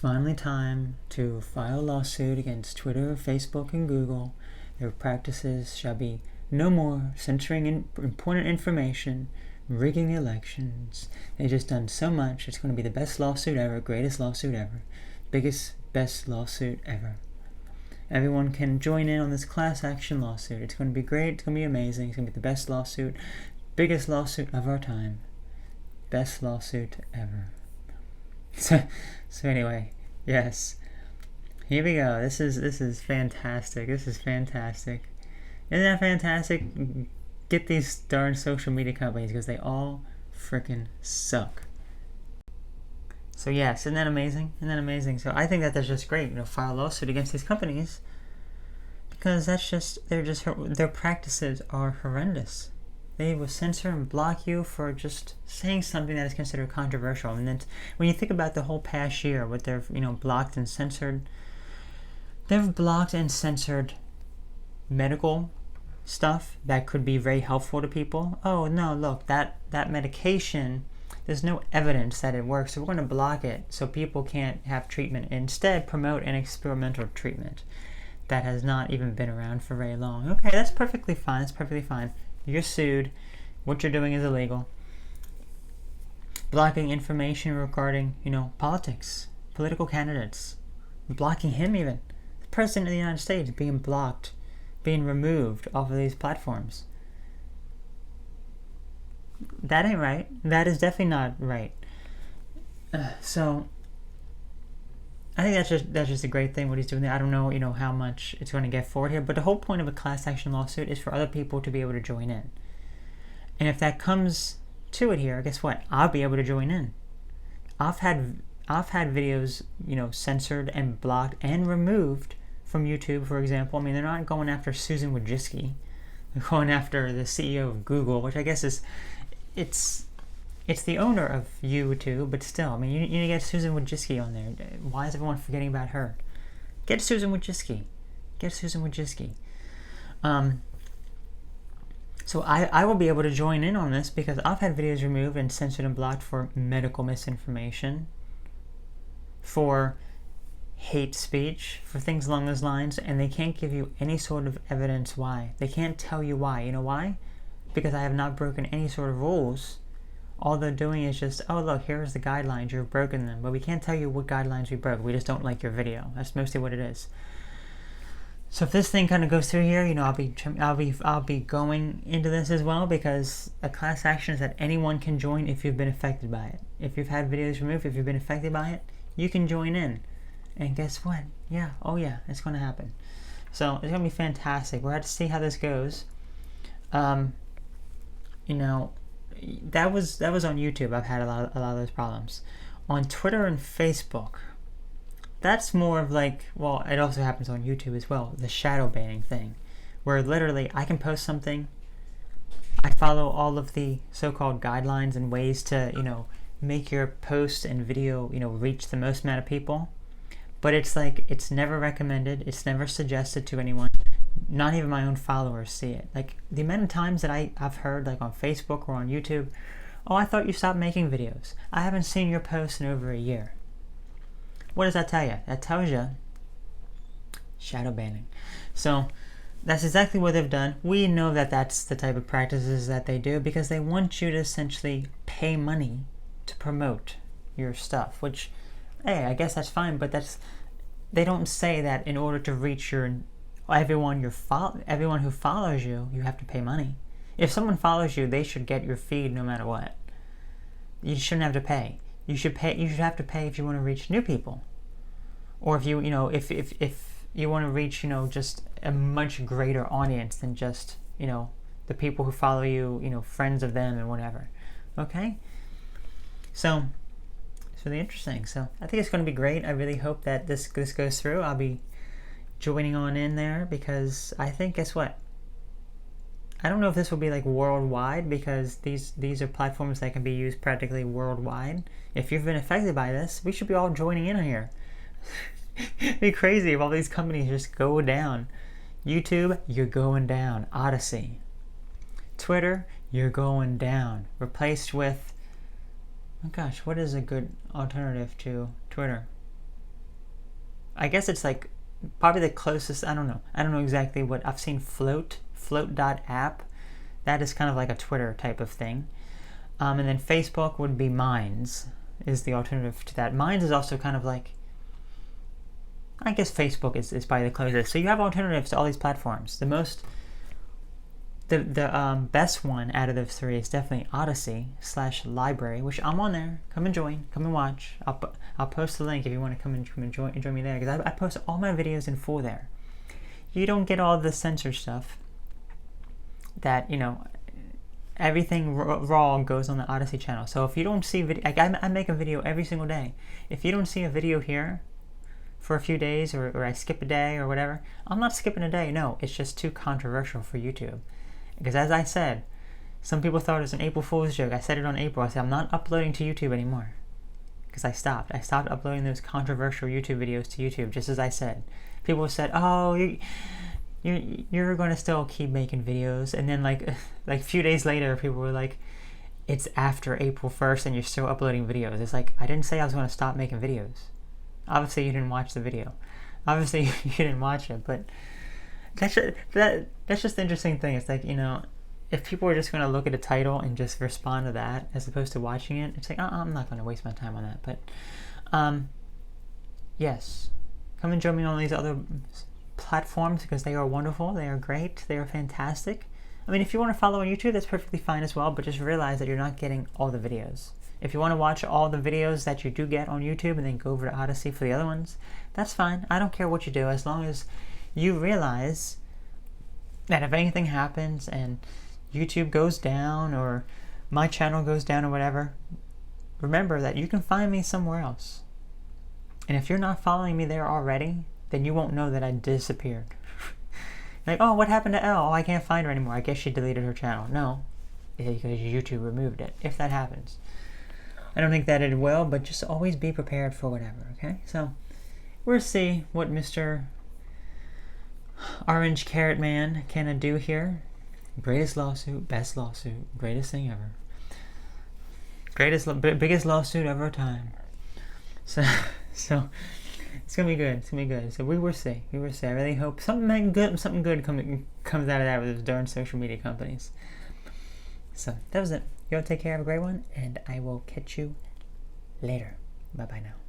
finally time to file a lawsuit against Twitter, Facebook, and Google. Their practices shall be no more censoring important information, rigging elections. They've just done so much. It's going to be the best lawsuit ever, greatest lawsuit ever, best lawsuit ever. Everyone can join in on this class action lawsuit. It's going to be great. It's going to be amazing. It's going to be the best lawsuit, biggest lawsuit of our time, best lawsuit ever. So anyway, yes, here we go. This is fantastic. This is fantastic. Isn't that fantastic? Get these darn social media companies, because they all freaking suck. So yes, isn't that amazing? Isn't that amazing? So I think that's just great. File a lawsuit against these companies, because their practices are horrendous. They will censor and block you for just saying something that is considered controversial. And then when you think about the whole past year, what they've blocked and censored, they've blocked and censored medical stuff that could be very helpful to people. Oh no, look, that medication, there's no evidence that it works, so we're going to block it so people can't have treatment. Instead, promote an experimental treatment that has not even been around for very long. Okay, that's perfectly fine. That's perfectly fine. You're sued. What you're doing is illegal. Blocking information regarding, politics, political candidates. Blocking him even. The President of the United States being blocked, being removed off of these platforms. That ain't right. That is definitely not right. So I think that's just a great thing what he's doing there. I don't know, how much it's going to get forward here, but the whole point of a class action lawsuit is for other people to be able to join in. And if that comes to it here, guess what? I'll be able to join in. I've had videos, censored and blocked and removed from YouTube, for example. I mean, they're not going after Susan Wojcicki. They're going after the CEO of Google, which I guess it's the owner of YouTube, but still, I mean, you need to get Susan Wojcicki on there. Why is everyone forgetting about her? Get Susan Wojcicki. Get Susan Wojcicki. So I will be able to join in on this because I've had videos removed and censored and blocked for medical misinformation, for hate speech, for things along those lines, and they can't give you any sort of evidence why. They can't tell you why. You know why? Because I have not broken any sort of rules. All they're doing is just, oh look, here's the guidelines, you've broken them, but we can't tell you what guidelines we broke. We just don't like your video. That's mostly what it is. So if this thing kind of goes through here, I'll be going into this as well, because a class action is that anyone can join if you've been affected by it. If you've had videos removed, if you've been affected by it, you can join in. And guess what? Yeah, it's going to happen. So it's going to be fantastic. We'll have to see how this goes. That was on YouTube. I've had a lot of those problems. On Twitter and Facebook, that's more of like, well, it also happens on YouTube as well, the shadow banning thing, where literally I can post something, I follow all of the so-called guidelines and ways to, make your post and video, reach the most amount of people, but it's like, it's never recommended, it's never suggested to anyone. Not even my own followers see it. Like, the amount of times that I've heard, like on Facebook or on YouTube, oh, I thought you stopped making videos. I haven't seen your posts in over a year. What does that tell you? That tells you shadow banning. So that's exactly what they've done. We know that that's the type of practices that they do because they want you to essentially pay money to promote your stuff, which, hey, I guess that's fine, but they don't say that in order to reach everyone who follows you, you have to pay money. If someone follows you, they should get your feed no matter what. You shouldn't have to pay. You should have to pay if you want to reach new people, or if if you want to reach just a much greater audience than just the people who follow you, friends of them and whatever. Okay, so it's really interesting. So I think it's going to be great. I really hope that this goes through. I'll be joining on in there because I think, guess what? I don't know if this will be like worldwide, because these are platforms that can be used practically worldwide. If you've been affected by this, we should be all joining in here. It'd be crazy if all these companies just go down. YouTube, you're going down. Odyssey. Twitter, you're going down. Replaced with, oh gosh, what is a good alternative to Twitter? I guess it's like probably the closest. I don't know exactly what I've seen. Float.app. That is kind of like a Twitter type of thing. And then Facebook would be Minds, is the alternative to that. Minds is also kind of like, I guess Facebook is probably the closest. So you have alternatives to all these platforms. The best one out of those three is definitely Odyssey/Library, which I'm on there. Come and join. Come and watch. I'll post the link if you want to come and join me there, because I post all my videos in full there. You don't get all the censored stuff that, everything raw goes on the Odyssey channel. So if you don't see video, like I make a video every single day. If you don't see a video here for a few days, or I skip a day or whatever, I'm not skipping a day. No, it's just too controversial for YouTube. Because as I said, some people thought it was an April Fool's joke. I said it on April. I said I'm not uploading to YouTube anymore. Because I stopped. I stopped uploading those controversial YouTube videos to YouTube, just as I said. People said, oh, you're going to still keep making videos. And then like a few days later, people were like, it's after April 1st and you're still uploading videos. It's like, I didn't say I was going to stop making videos. Obviously, you didn't watch the video. Obviously, you didn't watch it, but that's just the interesting thing. It's like, if people are just going to look at a title and just respond to that as opposed to watching it, it's like, I'm not going to waste my time on that. But yes, come and join me on these other platforms, because they are wonderful, they are great, they are fantastic. I mean, if you want to follow on YouTube, that's perfectly fine as well, but just realize that you're not getting all the videos. If you want to watch all the videos that you do get on YouTube and then go over to Odyssey for the other ones, that's fine. I don't care what you do, as long as you realize that if anything happens and YouTube goes down or my channel goes down or whatever, remember that you can find me somewhere else. And if you're not following me there already, then you won't know that I disappeared. Like, oh, what happened to Elle? Oh, I can't find her anymore. I guess she deleted her channel. No, because YouTube removed it, if that happens. I don't think that it will, but just always be prepared for whatever, okay? So, we'll see what Mr. Orange Carrot Man can do here. Greatest lawsuit, best lawsuit, greatest thing ever. Biggest lawsuit ever time. So it's gonna be good. It's gonna be good. So we will see. I really hope something good comes out of that with those darn social media companies. So that was it. You all take care. Have a great one, and I will catch you later. Bye bye now.